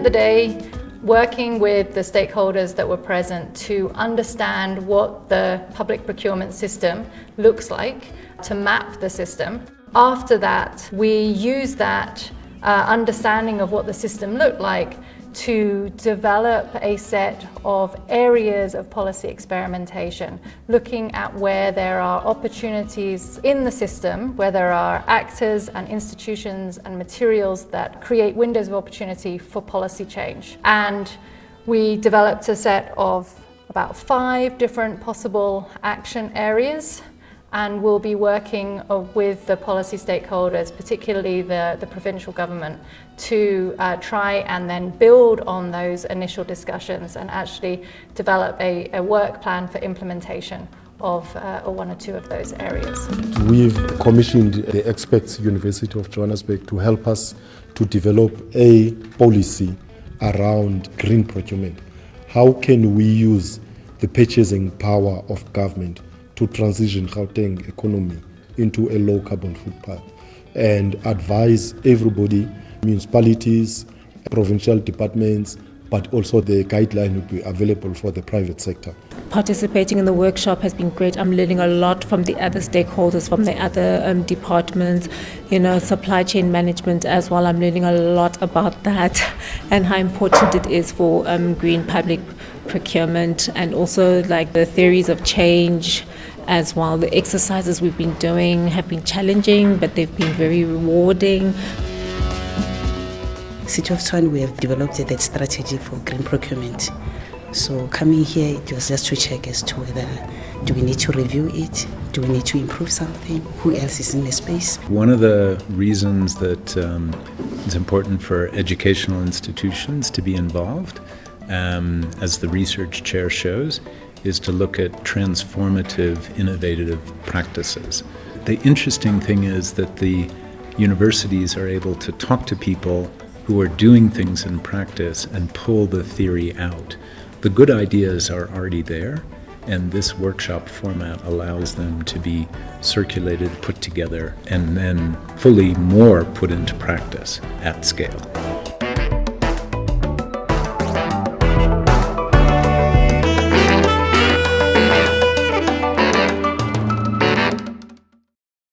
spent the day working with the stakeholders that were present to understand what the public procurement system looks like, to map the system. After that, we used that understanding of what the system looked like to develop a set of areas of policy experimentation, looking at where there are opportunities in the system, where there are actors and institutions and materials that create windows of opportunity for policy change. And we developed a set of about 5 different possible action areas, and we'll be working with the policy stakeholders, particularly the provincial government, to try and then build on those initial discussions and actually develop a work plan for implementation of one or two of those areas. We've commissioned the experts University of Johannesburg to help us to develop a policy around green procurement. How can we use the purchasing power of government to transition Gauteng economy into a low carbon footpath, and advise everybody, municipalities, provincial departments, but also the guideline will be available for the private sector. Participating in the workshop has been great. I'm learning a lot from the other stakeholders, from the other departments, supply chain management as well. I'm learning a lot about that and how important it is for green public procurement, and also like the theories of change as well. The exercises we've been doing have been challenging, but they've been very rewarding. City of Tshwane, we have developed that strategy for green procurement. So coming here, it was just to check as to whether do we need to review it, do we need to improve something, who else is in the space. One of the reasons that it's important for educational institutions to be involved, as the research chair shows, is to look at transformative innovative practices. The interesting thing is that the universities are able to talk to people who are doing things in practice and pull the theory out. The good ideas are already there, and this workshop format allows them to be circulated, put together, and then fully more put into practice at scale.